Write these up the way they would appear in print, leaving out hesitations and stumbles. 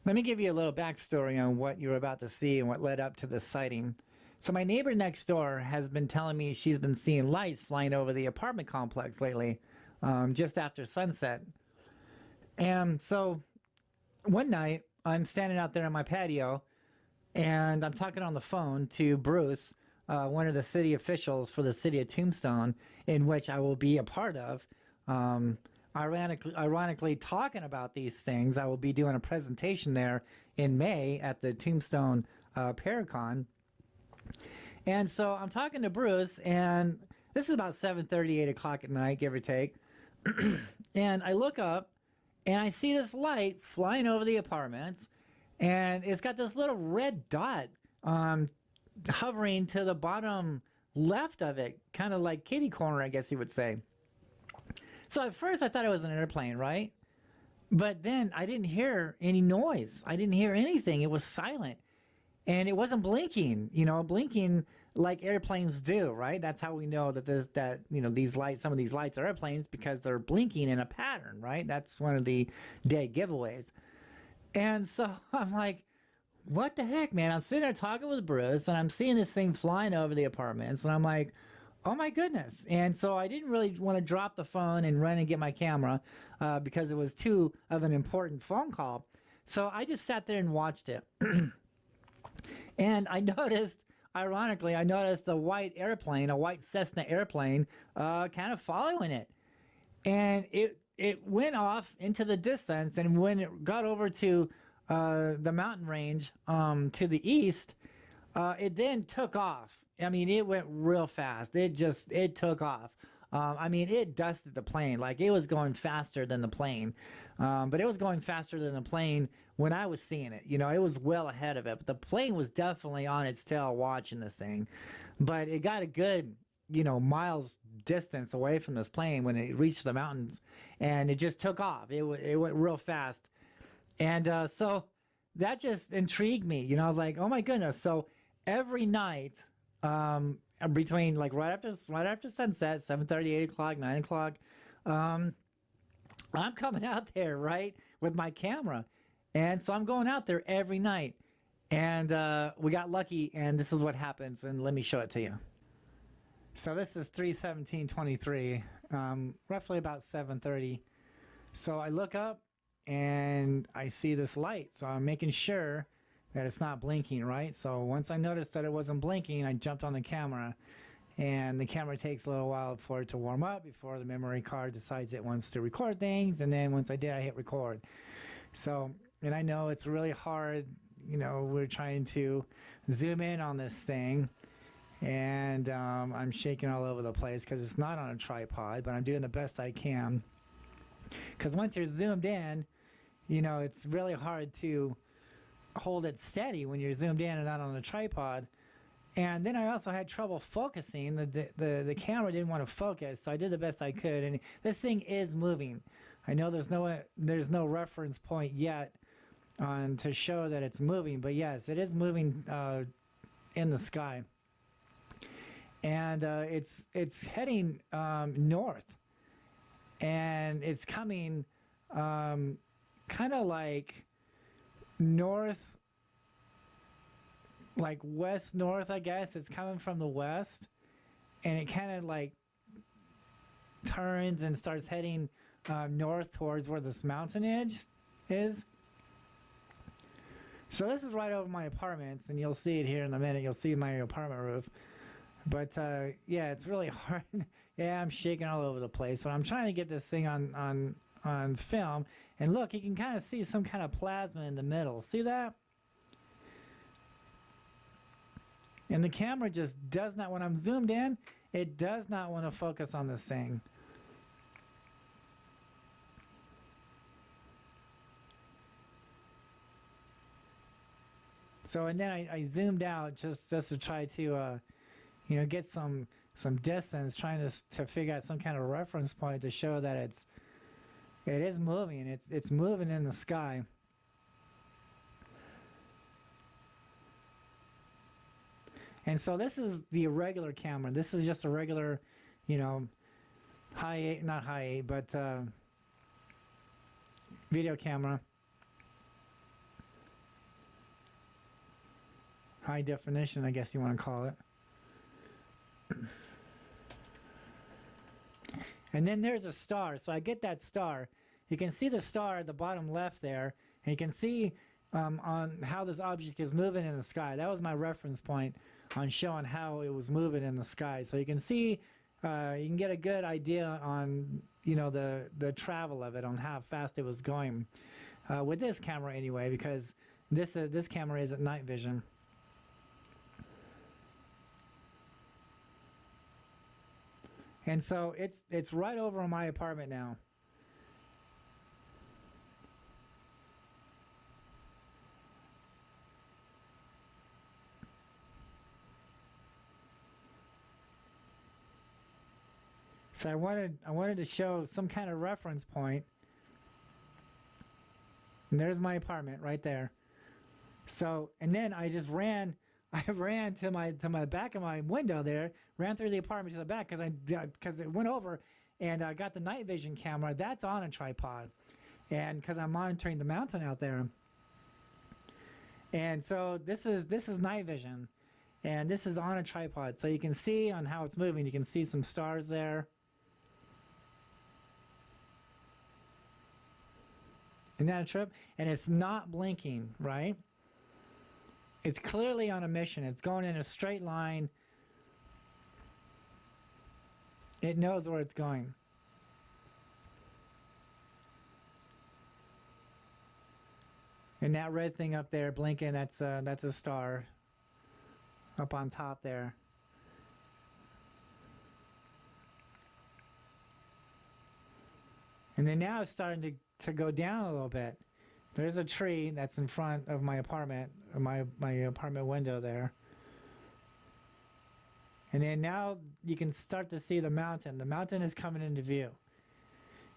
Let me give you a little backstory on what you're about to see and what led up to this sighting. So my neighbor next door has been telling me she's been seeing lights flying over the apartment complex lately, just after sunset. And so one night I'm standing out there on my patio and I'm talking on the phone to Bruce, one of the city officials for the city of Tombstone, in which I will be a part of. Ironically, talking about these things, I will be doing a presentation there in May at the Tombstone Paracon. And so I'm talking to Bruce, and this is about 7:30, 8 o'clock at night, give or take. And I look up, and I see this light flying over the apartments, and it's got this little red dot hovering to the bottom left of it, kind of like kitty corner, I guess you would say. So at first I thought it was an airplane, right? But then I didn't hear any noise. I didn't hear anything. It was silent. And it wasn't blinking, blinking like airplanes do, right? That's how we know that these lights, some of these lights are airplanes, because they're blinking in a pattern, right? That's one of the dead giveaways. And so I'm like, what the heck, man? I'm sitting there talking with Bruce, and I'm seeing this thing flying over the apartments, and I'm like, oh my goodness. And so I didn't really want to drop the phone and run and get my camera because it was too of an important phone call. So I just sat there and watched it. And I noticed, ironically, a white airplane, a white Cessna airplane, kind of following it. And it went off into the distance, and when it got over to the mountain range to the east, it then took off. I mean, it went real fast. It took off. It dusted the plane. Like, it was going faster than the plane. But it was going faster than the plane when I was seeing it. It was well ahead of it. But the plane was definitely on its tail watching this thing. But it got a good, miles distance away from this plane when it reached the mountains. And it just took off. It went real fast. And so that just intrigued me. Like, oh my goodness. So every night, between like right after sunset, 7:30, 8 o'clock, 9 o'clock, I'm coming out there, right, with my camera. And so I'm going out there every night. And we got lucky, and this is what happens. And let me show it to you. So this is 3/17/23, roughly about 7:30. So I look up, and I see this light. So I'm making sure that it's not blinking, right? So once I noticed that it wasn't blinking, I jumped on the camera, and the camera takes a little while for it to warm up before the memory card decides it wants to record things. And then once I did, I hit record. So, and I know it's really hard, we're trying to zoom in on this thing, and I'm shaking all over the place because it's not on a tripod, but I'm doing the best I can. Because once you're zoomed in, it's really hard to hold it steady when you're zoomed in and not on a tripod. And then I also had trouble focusing. The camera didn't want to focus, so I did the best I could. And this thing is moving. I know there's no reference point yet to show that it's moving, but yes, it is moving in the sky. And it's heading north, and it's coming kind of like north, like west north, I guess. It's coming from the west, and it kind of like turns and starts heading north towards where this mountain edge is. So this is right over my apartments, and you'll see it here in a minute. You'll see my apartment roof. But yeah, it's really hard. Yeah, I'm shaking all over the place. So I'm trying to get this thing on film, and look, you can kind of see some kind of plasma in the middle. See that? And the camera just does not, when I'm zoomed in, it does not want to focus on this thing. So, and then I zoomed out just to try to get some distance, trying to figure out some kind of reference point to show that it is moving. It's moving in the sky. And so this is the irregular camera. This is just a regular, high 8, not high 8, but video camera. high definition, I guess you want to call it. And then there's a star. So I get that star. You can see the star at the bottom left there. And you can see on how this object is moving in the sky. That was my reference point on showing how it was moving in the sky. So you can see, you can get a good idea on, the travel of it, on how fast it was going. With this camera anyway, because this camera is at night vision. And so it's right over my apartment now. So I wanted to show some kind of reference point. And there's my apartment right there. So, and then I ran to my back of my window there, ran through the apartment to the back because it went over, and I got the night vision camera. That's on a tripod, and because I'm monitoring the mountain out there. And so this is night vision, and this is on a tripod, so you can see on how it's moving. You can see some stars there. Isn't that a trip? And it's not blinking, right? It's clearly on a mission. It's going in a straight line. It knows where it's going. And that red thing up there blinking, that's a star up on top there. And then now it's starting to go down a little bit. There's a tree that's in front of my apartment, my apartment window there. And then now you can start to see the mountain. The mountain is coming into view.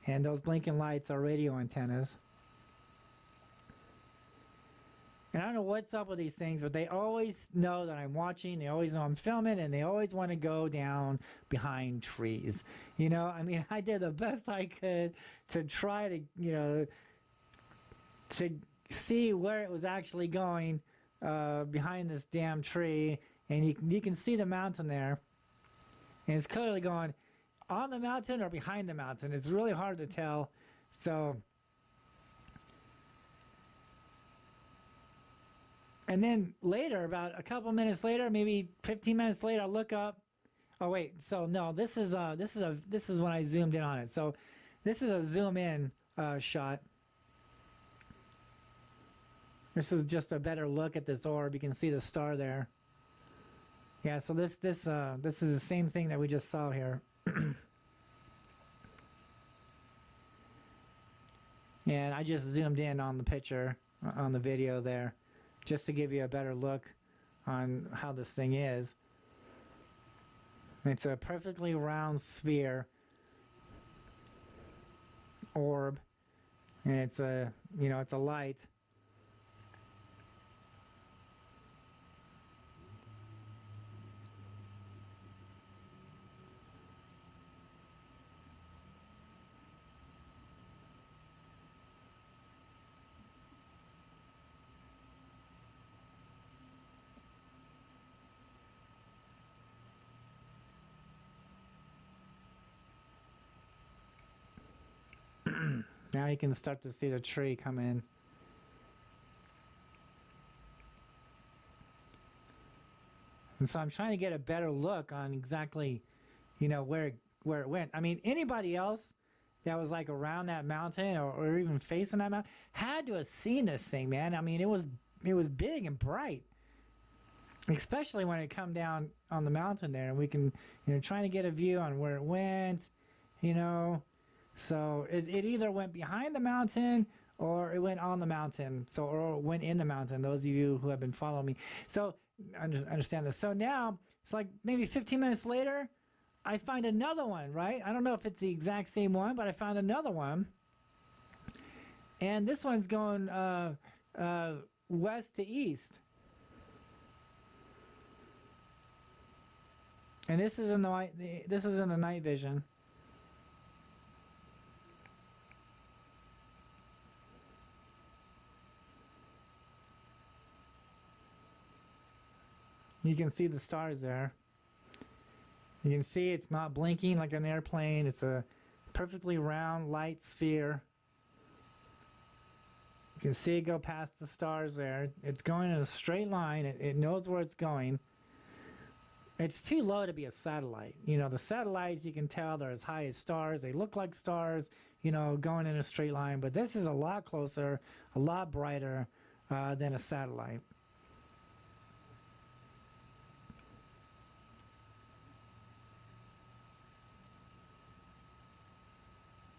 And those blinking lights are radio antennas. And I don't know what's up with these things, but they always know that I'm watching. They always know I'm filming, and they always want to go down behind trees. I did the best I could to try to, to see where it was actually going behind this damn tree. And you can see the mountain there. And it's clearly going on the mountain or behind the mountain. It's really hard to tell. So... And then later, about a couple minutes later, maybe 15 minutes later, I look up. Oh wait, so no, this is when I zoomed in on it. So this is a zoom in shot. This is just a better look at this orb. You can see the star there. Yeah, so this is the same thing that we just saw here. And I just zoomed in on the picture, on the video there, just to give you a better look on how this thing is. It's a perfectly round sphere orb, and it's a light. Now you can start to see the tree come in. And so I'm trying to get a better look on exactly, where it went. I mean, anybody else that was like around that mountain or even facing that mountain had to have seen this thing, man. I mean, it was big and bright, especially when it come down on the mountain there, and we can, trying to get a view on where it went, So it either went behind the mountain or it went on the mountain. Or it went in the mountain. Those of you who have been following me. So understand this. So now it's like maybe 15 minutes later, I find another one, right? I don't know if it's the exact same one, but I found another one. And this one's going west to east. And this is in the night vision. You can see the stars there. You can see it's not blinking like an airplane. It's a perfectly round light sphere. You can see it go past the stars there. It's going in a straight line. It knows where it's going. It's too low to be a satellite. You know, the satellites, you can tell they're as high as stars. They look like stars, you know, going in a straight line. But this is a lot closer, a lot brighter than a satellite.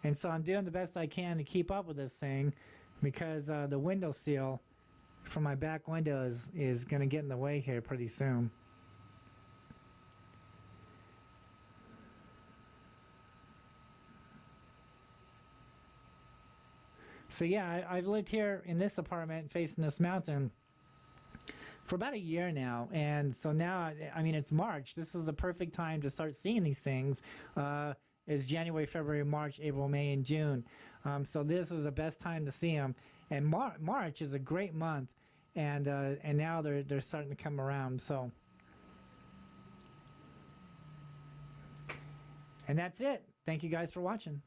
And so I'm doing the best I can to keep up with this thing because the window seal from my back window is going to get in the way here pretty soon. So yeah, I've lived here in this apartment facing this mountain for about a year now. And so now, I mean, it's March. This is the perfect time to start seeing these things. Is January, February, March, April, May, and June. So this is the best time to see them. And March is a great month, and now they're starting to come around. So, and that's it. Thank you guys for watching.